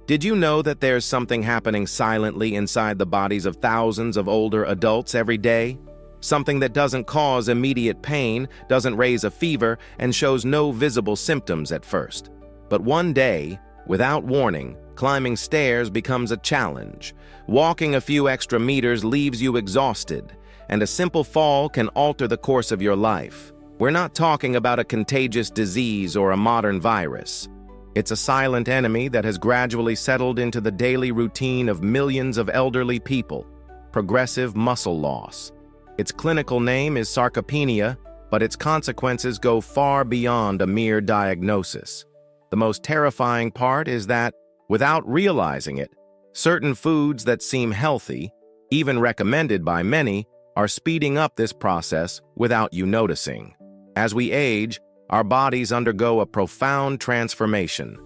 Did you know that there's something happening silently inside the bodies of thousands of older adults every day? Something that doesn't cause immediate pain, doesn't raise a fever, and shows no visible symptoms at first. But one day, without warning, climbing stairs becomes a challenge. Walking a few extra meters leaves you exhausted, and a simple fall can alter the course of your life. We're not talking about a contagious disease or a modern virus. It's a silent enemy that has gradually settled into the daily routine of millions of elderly people: progressive muscle loss. Its clinical name is sarcopenia, but its consequences go far beyond a mere diagnosis. The most terrifying part is that, without realizing it, certain foods that seem healthy, even recommended by many, are speeding up this process without you noticing. As we age, our bodies undergo a profound transformation.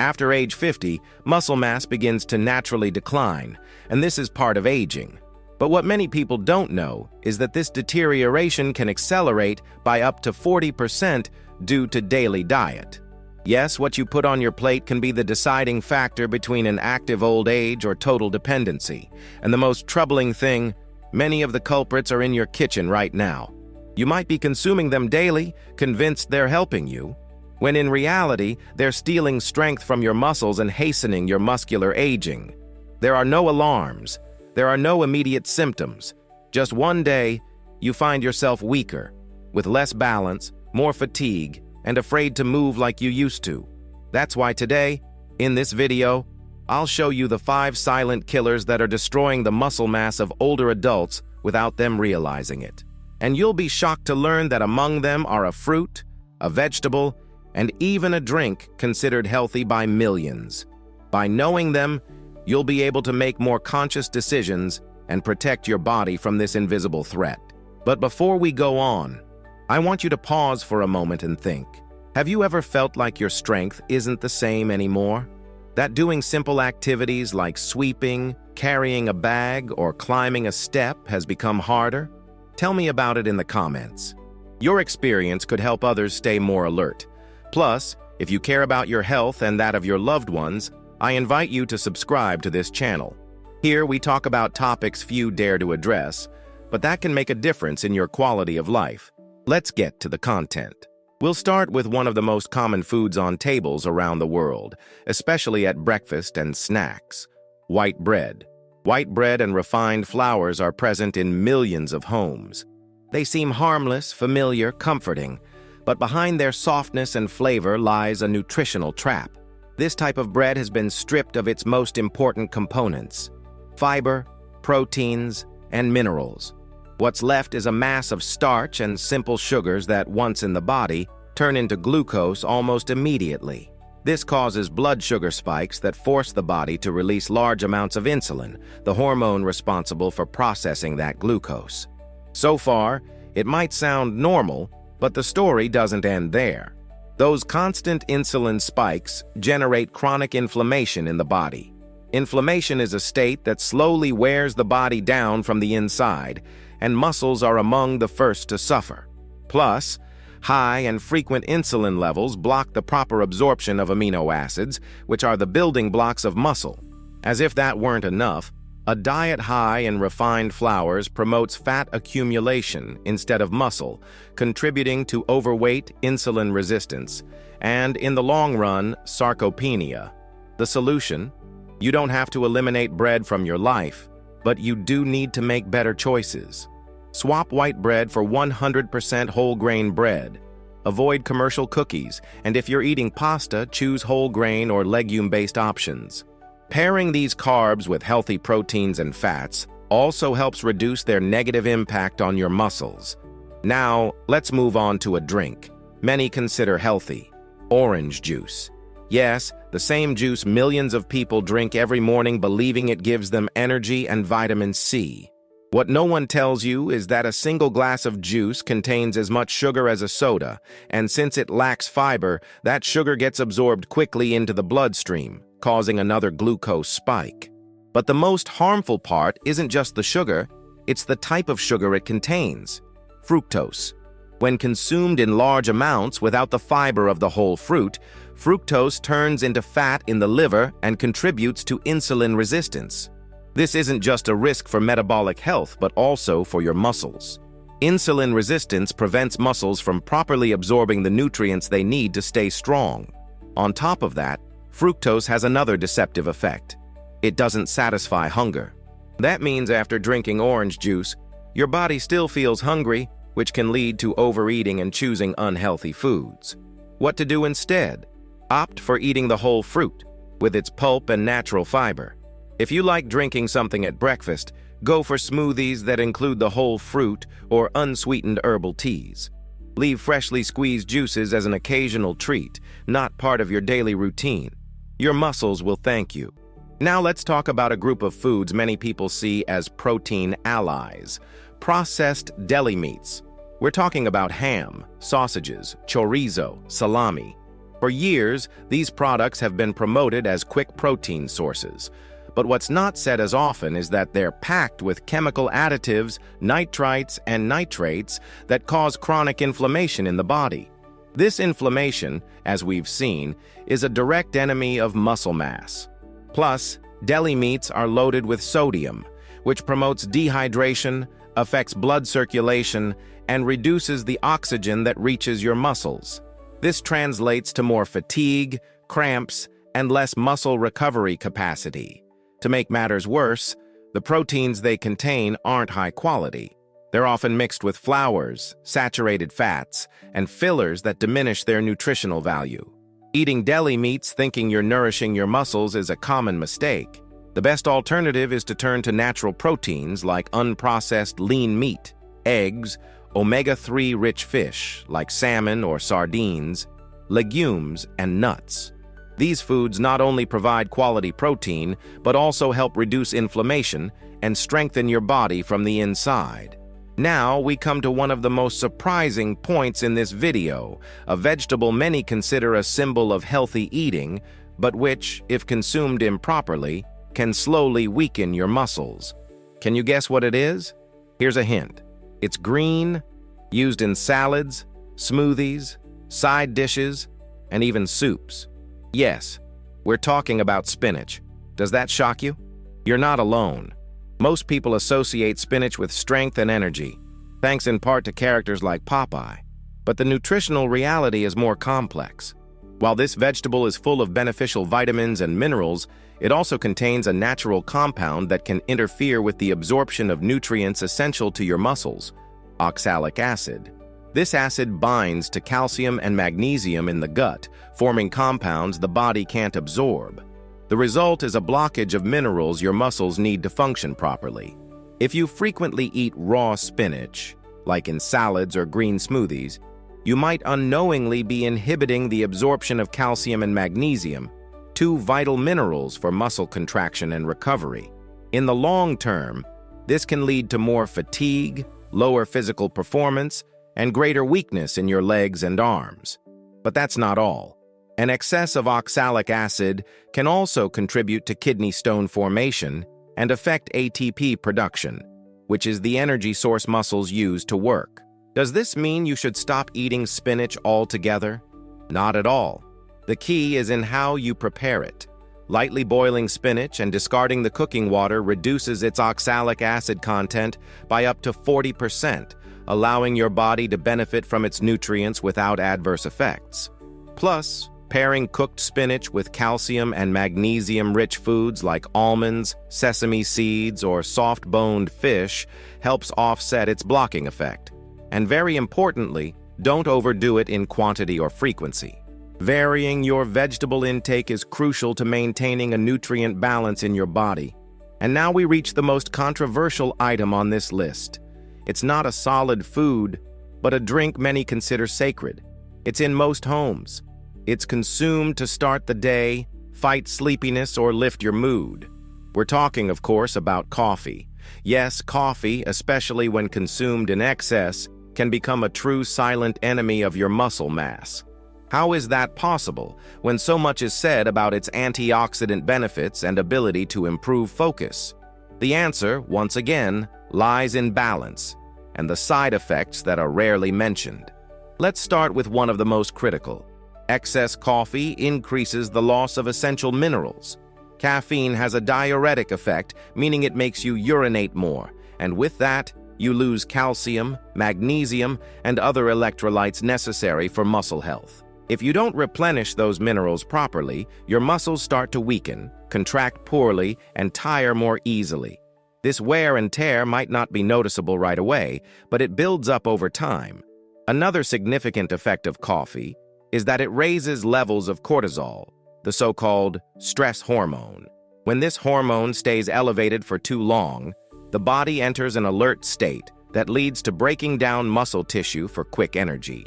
After age 50, muscle mass begins to naturally decline, and this is part of aging. But what many people don't know is that this deterioration can accelerate by up to 40% due to daily diet. Yes, what you put on your plate can be the deciding factor between an active old age or total dependency. And the most troubling thing, many of the culprits are in your kitchen right now. You might be consuming them daily, convinced they're helping you, when in reality, they're stealing strength from your muscles and hastening your muscular aging. There are no alarms. There are no immediate symptoms. Just one day, you find yourself weaker, with less balance, more fatigue, and afraid to move like you used to. That's why today, in this video, I'll show you the 5 silent killers that are destroying the muscle mass of older adults without them realizing it. And you'll be shocked to learn that among them are a fruit, a vegetable, and even a drink considered healthy by millions. By knowing them, you'll be able to make more conscious decisions and protect your body from this invisible threat. But before we go on, I want you to pause for a moment and think. Have you ever felt like your strength isn't the same anymore? That doing simple activities like sweeping, carrying a bag, or climbing a step has become harder? Tell me about it in the comments. Your experience could help others stay more alert. Plus, if you care about your health and that of your loved ones, I invite you to subscribe to this channel. Here we talk about topics few dare to address, but that can make a difference in your quality of life. Let's get to the content. We'll start with one of the most common foods on tables around the world, especially at breakfast and snacks: white bread. White bread and refined flours are present in millions of homes. They seem harmless, familiar, comforting, but behind their softness and flavor lies a nutritional trap. This type of bread has been stripped of its most important components: fiber, proteins, and minerals. What's left is a mass of starch and simple sugars that, once in the body, turn into glucose almost immediately. This causes blood sugar spikes that force the body to release large amounts of insulin, the hormone responsible for processing that glucose. So far, it might sound normal, but the story doesn't end there. Those constant insulin spikes generate chronic inflammation in the body. Inflammation is a state that slowly wears the body down from the inside, and muscles are among the first to suffer. Plus, high and frequent insulin levels block the proper absorption of amino acids, which are the building blocks of muscle. As if that weren't enough, a diet high in refined flours promotes fat accumulation instead of muscle, contributing to overweight, insulin resistance, and, in the long run, sarcopenia. The solution? You don't have to eliminate bread from your life, but you do need to make better choices. Swap white bread for 100% whole grain bread. Avoid commercial cookies, and if you're eating pasta, choose whole grain or legume-based options. Pairing these carbs with healthy proteins and fats also helps reduce their negative impact on your muscles. Now, let's move on to a drink many consider healthy: orange juice. Yes, the same juice millions of people drink every morning believing it gives them energy and vitamin C. What no one tells you is that a single glass of juice contains as much sugar as a soda, and since it lacks fiber, that sugar gets absorbed quickly into the bloodstream, causing another glucose spike. But the most harmful part isn't just the sugar, it's the type of sugar it contains: fructose. When consumed in large amounts without the fiber of the whole fruit, fructose turns into fat in the liver and contributes to insulin resistance. This isn't just a risk for metabolic health, but also for your muscles. Insulin resistance prevents muscles from properly absorbing the nutrients they need to stay strong. On top of that, fructose has another deceptive effect. It doesn't satisfy hunger. That means after drinking orange juice, your body still feels hungry, which can lead to overeating and choosing unhealthy foods. What to do instead? Opt for eating the whole fruit, with its pulp and natural fiber. If you like drinking something at breakfast, go for smoothies that include the whole fruit or unsweetened herbal teas. Leave freshly squeezed juices as an occasional treat, not part of your daily routine. Your muscles will thank you. Now let's talk about a group of foods many people see as protein allies: processed deli meats. We're talking about ham, sausages, chorizo, salami. For years, these products have been promoted as quick protein sources. But what's not said as often is that they're packed with chemical additives, nitrites, and nitrates that cause chronic inflammation in the body. This inflammation, as we've seen, is a direct enemy of muscle mass. Plus, deli meats are loaded with sodium, which promotes dehydration, affects blood circulation, and reduces the oxygen that reaches your muscles. This translates to more fatigue, cramps, and less muscle recovery capacity. To make matters worse, the proteins they contain aren't high quality. They're often mixed with flours, saturated fats, and fillers that diminish their nutritional value. Eating deli meats thinking you're nourishing your muscles is a common mistake. The best alternative is to turn to natural proteins like unprocessed lean meat, eggs, omega-3 rich fish like salmon or sardines, legumes, and nuts. These foods not only provide quality protein, but also help reduce inflammation and strengthen your body from the inside. Now we come to one of the most surprising points in this video, a vegetable many consider a symbol of healthy eating, but which, if consumed improperly, can slowly weaken your muscles. Can you guess what it is? Here's a hint. It's green, used in salads, smoothies, side dishes, and even soups. Yes, we're talking about spinach. Does that shock you? You're not alone. Most people associate spinach with strength and energy, thanks in part to characters like Popeye. But the nutritional reality is more complex. While this vegetable is full of beneficial vitamins and minerals, it also contains a natural compound that can interfere with the absorption of nutrients essential to your muscles: oxalic acid. This acid binds to calcium and magnesium in the gut, forming compounds the body can't absorb. The result is a blockage of minerals your muscles need to function properly. If you frequently eat raw spinach, like in salads or green smoothies, you might unknowingly be inhibiting the absorption of calcium and magnesium, two vital minerals for muscle contraction and recovery. In the long term, this can lead to more fatigue, lower physical performance, and greater weakness in your legs and arms. But that's not all. An excess of oxalic acid can also contribute to kidney stone formation and affect ATP production, which is the energy source muscles use to work. Does this mean you should stop eating spinach altogether? Not at all. The key is in how you prepare it. Lightly boiling spinach and discarding the cooking water reduces its oxalic acid content by up to 40%, allowing your body to benefit from its nutrients without adverse effects. Plus, pairing cooked spinach with calcium and magnesium-rich foods like almonds, sesame seeds, or soft-boned fish helps offset its blocking effect. And very importantly, don't overdo it in quantity or frequency. Varying your vegetable intake is crucial to maintaining a nutrient balance in your body. And now we reach the most controversial item on this list. It's not a solid food, but a drink many consider sacred. It's in most homes. It's consumed to start the day, fight sleepiness, or lift your mood. We're talking, of course, about coffee. Yes, coffee, especially when consumed in excess, can become a true silent enemy of your muscle mass. How is that possible when so much is said about its antioxidant benefits and ability to improve focus? The answer, once again, lies in balance. and the side effects that are rarely mentioned. Let's start with one of the most critical. Excess coffee increases the loss of essential minerals. Caffeine has a diuretic effect, meaning it makes you urinate more, and with that, you lose calcium, magnesium, and other electrolytes necessary for muscle health. If you don't replenish those minerals properly, your muscles start to weaken, contract poorly, and tire more easily. This wear and tear might not be noticeable right away, but it builds up over time. Another significant effect of coffee is that it raises levels of cortisol, the so-called stress hormone. When this hormone stays elevated for too long, the body enters an alert state that leads to breaking down muscle tissue for quick energy.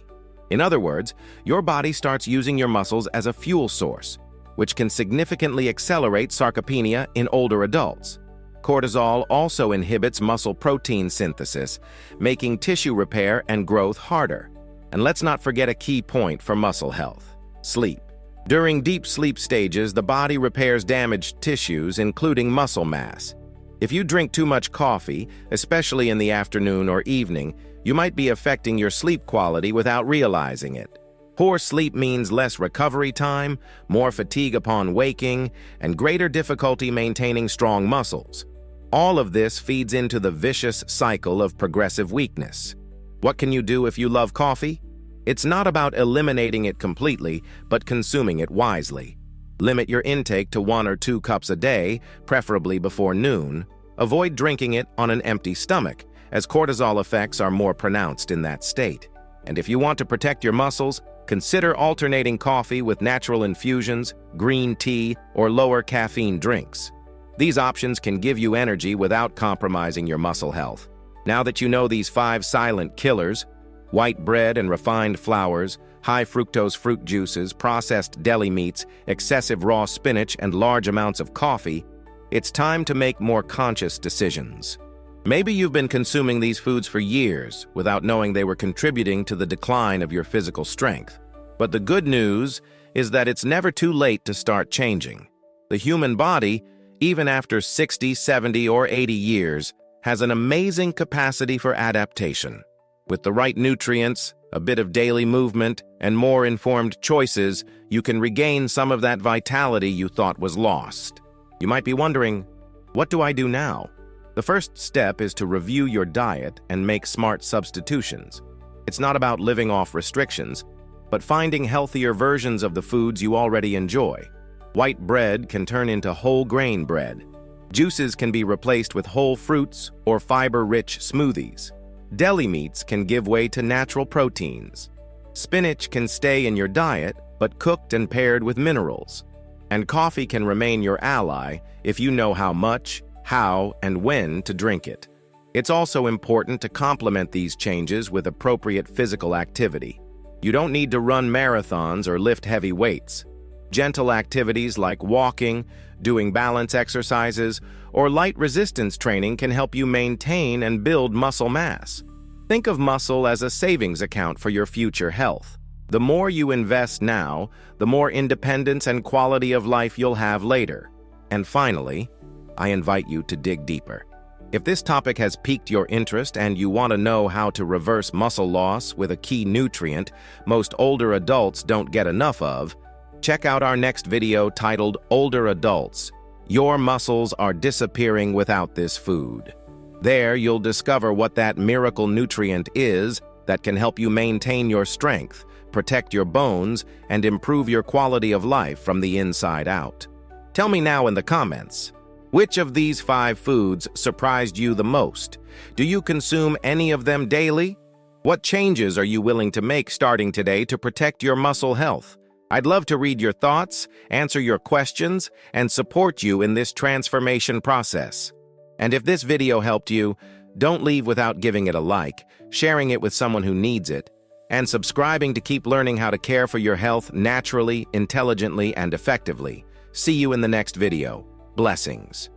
In other words, your body starts using your muscles as a fuel source, which can significantly accelerate sarcopenia in older adults. Cortisol also inhibits muscle protein synthesis, making tissue repair and growth harder. And let's not forget a key point for muscle health: sleep. During deep sleep stages, the body repairs damaged tissues, including muscle mass. If you drink too much coffee, especially in the afternoon or evening, you might be affecting your sleep quality without realizing it. Poor sleep means less recovery time, more fatigue upon waking, and greater difficulty maintaining strong muscles. All of this feeds into the vicious cycle of progressive weakness. What can you do if you love coffee? It's not about eliminating it completely, but consuming it wisely. Limit your intake to 1 or 2 cups a day, preferably before noon. Avoid drinking it on an empty stomach, as cortisol effects are more pronounced in that state. And if you want to protect your muscles, consider alternating coffee with natural infusions, green tea, or lower caffeine drinks. These options can give you energy without compromising your muscle health. Now that you know these 5 silent killers, white bread and refined flours, high fructose fruit juices, processed deli meats, excessive raw spinach, and large amounts of coffee, it's time to make more conscious decisions. Maybe you've been consuming these foods for years without knowing they were contributing to the decline of your physical strength. But the good news is that it's never too late to start changing. The human body, even after 60, 70, or 80 years, has an amazing capacity for adaptation. With the right nutrients, a bit of daily movement, and more informed choices, you can regain some of that vitality you thought was lost. You might be wondering, what do I do now? The first step is to review your diet and make smart substitutions. It's not about living off restrictions, but finding healthier versions of the foods you already enjoy. White bread can turn into whole grain bread. Juices can be replaced with whole fruits or fiber-rich smoothies. Deli meats can give way to natural proteins. Spinach can stay in your diet, but cooked and paired with minerals. And coffee can remain your ally if you know how much, how, and when to drink it. It's also important to complement these changes with appropriate physical activity. You don't need to run marathons or lift heavy weights. Gentle activities like walking, doing balance exercises, or light resistance training can help you maintain and build muscle mass. Think of muscle as a savings account for your future health. The more you invest now, the more independence and quality of life you'll have later. And finally, I invite you to dig deeper. If this topic has piqued your interest and you want to know how to reverse muscle loss with a key nutrient most older adults don't get enough of, check out our next video titled Older Adults: Your Muscles Are Disappearing Without This Food. There, you'll discover what that miracle nutrient is that can help you maintain your strength, protect your bones, and improve your quality of life from the inside out. Tell me now in the comments, which of these 5 foods surprised you the most? Do you consume any of them daily? What changes are you willing to make starting today to protect your muscle health? I'd love to read your thoughts, answer your questions, and support you in this transformation process. And if this video helped you, don't leave without giving it a like, sharing it with someone who needs it, and subscribing to keep learning how to care for your health naturally, intelligently, and effectively. See you in the next video. Blessings.